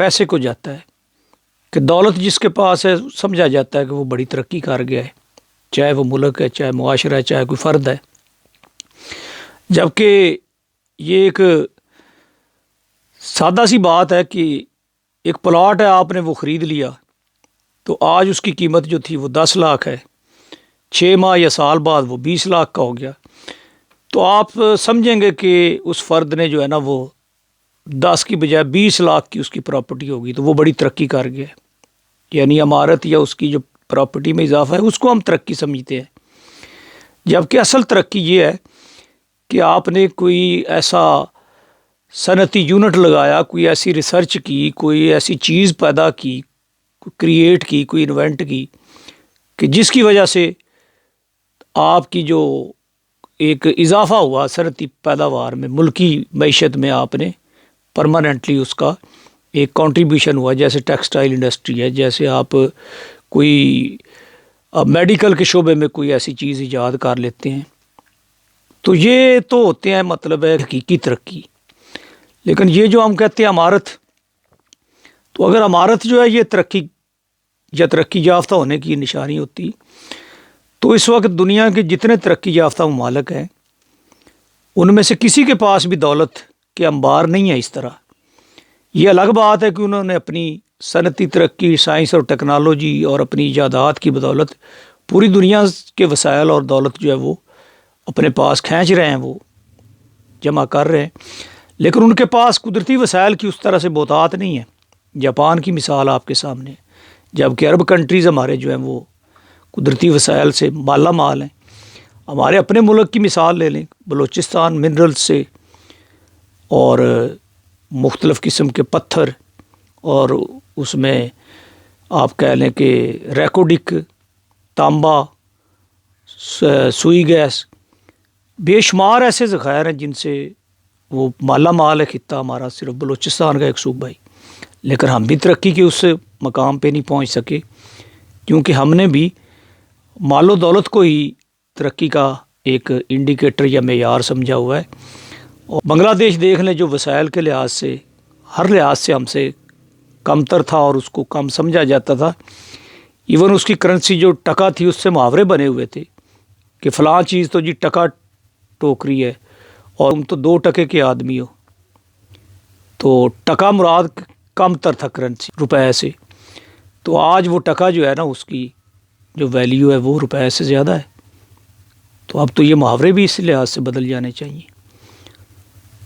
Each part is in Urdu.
پیسے کو جاتا ہے کہ دولت جس کے پاس ہے سمجھا جاتا ہے کہ وہ بڑی ترقی کر گیا ہے، چاہے وہ ملک ہے، چاہے معاشرہ ہے، چاہے کوئی فرد ہے، جبکہ یہ ایک سادہ سی بات ہے کہ ایک پلاٹ ہے، آپ نے وہ خرید لیا تو آج اس کی قیمت جو تھی وہ 10 لاکھ ہے، 6 ماہ یا سال بعد وہ 20 لاکھ کا ہو گیا، تو آپ سمجھیں گے کہ اس فرد نے جو ہے نا وہ 10 کی بجائے 20 لاکھ کی اس کی پراپرٹی ہوگی تو وہ بڑی ترقی کر گیا ہے۔ یعنی عمارت یا اس کی جو پراپرٹی میں اضافہ ہے اس کو ہم ترقی سمجھتے ہیں، جبکہ اصل ترقی یہ ہے کہ آپ نے کوئی ایسا صنعتی یونٹ لگایا، کوئی ایسی ریسرچ کی، کوئی ایسی چیز پیدا کی، کریٹ کی، کوئی انوینٹ کی کہ جس کی وجہ سے آپ کی جو ایک اضافہ ہوا صنعتی پیداوار میں، ملکی معیشت میں، آپ نے پرماننٹلی اس کا ایک کنٹریبیوشن ہوا۔ جیسے ٹیکسٹائل انڈسٹری ہے، جیسے آپ کوئی میڈیکل کے شعبے میں کوئی ایسی چیز ایجاد کر لیتے ہیں، تو یہ تو ہوتے ہیں مطلب ہے حقیقی ترقی۔ لیکن یہ جو ہم کہتے ہیں عمارت، تو اگر عمارت جو ہے یہ ترقی یا ترقی یافتہ ہونے کی نشانی ہوتی تو اس وقت دنیا کے جتنے ترقی یافتہ ممالک ہیں ان میں سے کسی کے پاس بھی دولت کے انبار نہیں ہے اس طرح۔ یہ الگ بات ہے کہ انہوں نے اپنی صنعتی ترقی، سائنس اور ٹیکنالوجی اور اپنی ایجادات کی بدولت پوری دنیا کے وسائل اور دولت جو ہے وہ اپنے پاس کھینچ رہے ہیں، وہ جمع کر رہے ہیں، لیکن ان کے پاس قدرتی وسائل کی اس طرح سے بہتات نہیں ہے۔ جاپان کی مثال آپ کے سامنے، جبکہ عرب کنٹریز ہمارے جو ہیں وہ قدرتی وسائل سے مالا مال ہیں۔ ہمارے اپنے ملک کی مثال لے لیں، بلوچستان منرل سے اور مختلف قسم کے پتھر، اور اس میں آپ کہہ لیں کہ ریکوڈک، تانبا، سوئی گیس، بے شمار ایسے ذخائر ہیں جن سے وہ مالا مال ہے خطہ ہمارا، صرف بلوچستان کا ایک صوبہ ہی، لیکن ہم بھی ترقی کے اس مقام پہ نہیں پہنچ سکے کیونکہ ہم نے بھی مال و دولت کو ہی ترقی کا ایک انڈیکیٹر یا معیار سمجھا ہوا ہے۔ اور بنگلہ دیش دیکھ لیں جو وسائل کے لحاظ سے ہر لحاظ سے ہم سے کم تر تھا اور اس کو کم سمجھا جاتا تھا، ایون اس کی کرنسی جو ٹکا تھی اس سے محاورے بنے ہوئے تھے کہ فلاں چیز تو جی ٹکا ٹوکری ہے اور تم تو 2 ٹکے کے آدمی ہو، تو ٹکا مراد کم تر تھا کرنسی روپے سے، تو آج وہ ٹکا جو ہے نا اس کی جو ویلیو ہے وہ روپے سے زیادہ ہے، تو اب تو یہ محاورے بھی اس لحاظ سے بدل جانے چاہیے۔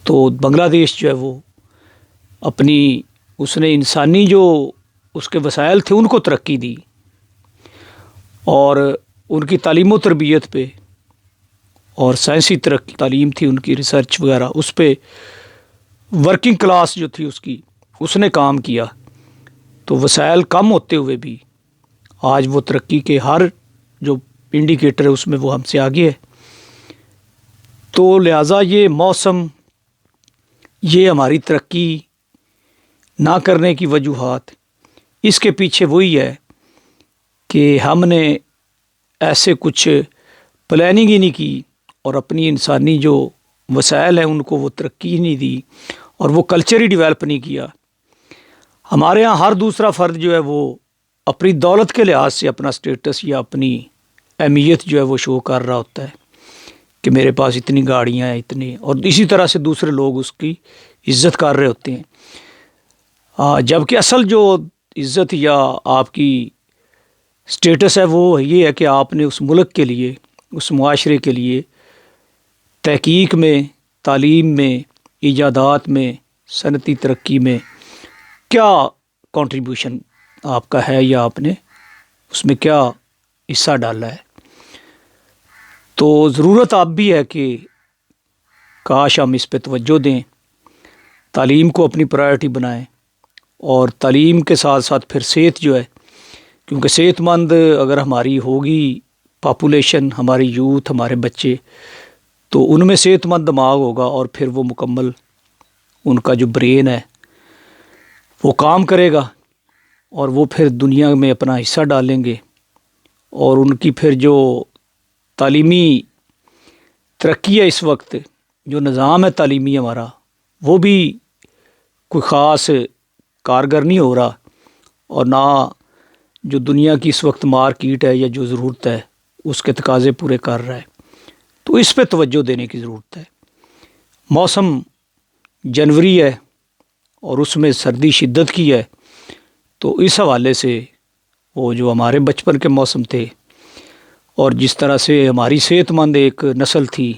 تو بنگلہ دیش جو ہے وہ اپنی اس نے انسانی جو اس کے وسائل تھے ان کو ترقی دی، اور ان کی تعلیم و تربیت پہ اور سائنسی ترقی تعلیم تھی ان کی، ریسرچ وغیرہ، اس پہ ورکنگ کلاس جو تھی اس نے کام کیا، تو وسائل کم ہوتے ہوئے بھی آج وہ ترقی کے ہر جو انڈیکیٹر ہے اس میں وہ ہم سے آگے ہے۔ تو لہٰذا یہ موسم، یہ ہماری ترقی نہ کرنے کی وجوہات، اس کے پیچھے وہی ہے کہ ہم نے ایسے کچھ پلاننگ ہی نہیں کی اور اپنی انسانی جو وسائل ہیں ان کو وہ ترقی نہیں دی اور وہ کلچر ہی ڈیولپ نہیں کیا۔ ہمارے ہاں ہر دوسرا فرد جو ہے وہ اپنی دولت کے لحاظ سے اپنا سٹیٹس یا اپنی اہمیت جو ہے وہ شو کر رہا ہوتا ہے کہ میرے پاس اتنی گاڑیاں ہیں، اتنی، اور اسی طرح سے دوسرے لوگ اس کی عزت کر رہے ہوتے ہیں، جبکہ اصل جو عزت یا آپ کی سٹیٹس ہے وہ یہ ہے کہ آپ نے اس ملک کے لیے، اس معاشرے کے لیے تحقیق میں، تعلیم میں، ایجادات میں، صنعتی ترقی میں کیا کنٹریبیوشن آپ کا ہے یا آپ نے اس میں کیا حصہ ڈالا ہے۔ تو ضرورت اب بھی ہے کہ کاش ہم اس پہ توجہ دیں، تعلیم کو اپنی پرائرٹی بنائیں، اور تعلیم کے ساتھ ساتھ پھر صحت جو ہے، کیونکہ صحت مند اگر ہماری ہوگی پاپولیشن، ہماری یوتھ، ہمارے بچے، تو ان میں صحت مند دماغ ہوگا اور پھر وہ مکمل ان کا جو برین ہے وہ کام کرے گا اور وہ پھر دنیا میں اپنا حصہ ڈالیں گے، اور ان کی پھر جو تعلیمی ترقی ہے اس وقت، جو نظام ہے تعلیمی ہمارا، وہ بھی کوئی خاص کارگر نہیں ہو رہا اور نہ جو دنیا کی اس وقت مارکیٹ ہے یا جو ضرورت ہے اس کے تقاضے پورے کر رہا ہے، تو اس پہ توجہ دینے کی ضرورت ہے۔ موسم جنوری ہے اور اس میں سردی شدت کی ہے، تو اس حوالے سے وہ جو ہمارے بچپن کے موسم تھے اور جس طرح سے ہماری صحت مند ایک نسل تھی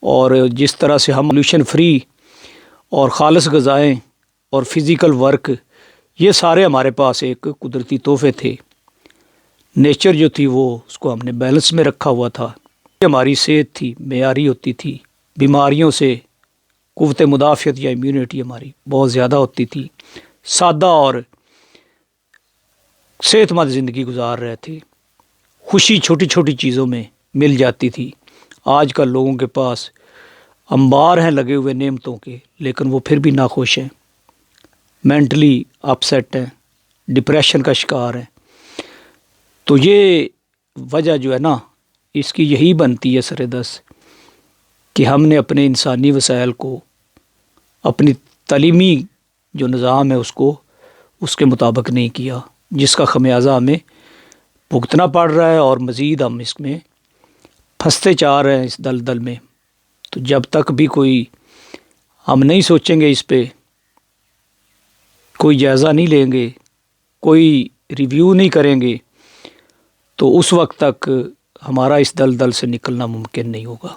اور جس طرح سے ہم پولوشن فری اور خالص غذائیں اور فزیکل ورک، یہ سارے ہمارے پاس ایک قدرتی تحفے تھے۔ نیچر جو تھی وہ اس کو ہم نے بیلنس میں رکھا ہوا تھا۔ ہماری صحت تھی معیاری ہوتی تھی، بیماریوں سے قوت مدافعت یا امیونٹی ہماری بہت زیادہ ہوتی تھی، سادہ اور صحت مند زندگی گزار رہے تھے، خوشی چھوٹی چھوٹی چیزوں میں مل جاتی تھی۔ آج کل لوگوں کے پاس انبار ہیں لگے ہوئے نعمتوں کے، لیکن وہ پھر بھی ناخوش ہیں، مینٹلی اپسیٹ ہیں، ڈپریشن کا شکار ہیں۔ تو یہ وجہ جو ہے نا اس کی یہی بنتی ہے سر دست کہ ہم نے اپنے انسانی وسائل کو، اپنی تعلیمی جو نظام ہے اس کو اس کے مطابق نہیں کیا، جس کا خمیازہ ہمیں بھگتنا پڑ رہا ہے اور مزید ہم اس میں پھنستے چاہ رہے ہیں اس دلدل میں۔ تو جب تک بھی کوئی ہم نہیں سوچیں گے، اس پہ کوئی جائزہ نہیں لیں گے، کوئی ریویو نہیں کریں گے، تو اس وقت تک ہمارا اس دلدل سے نکلنا ممکن نہیں ہوگا۔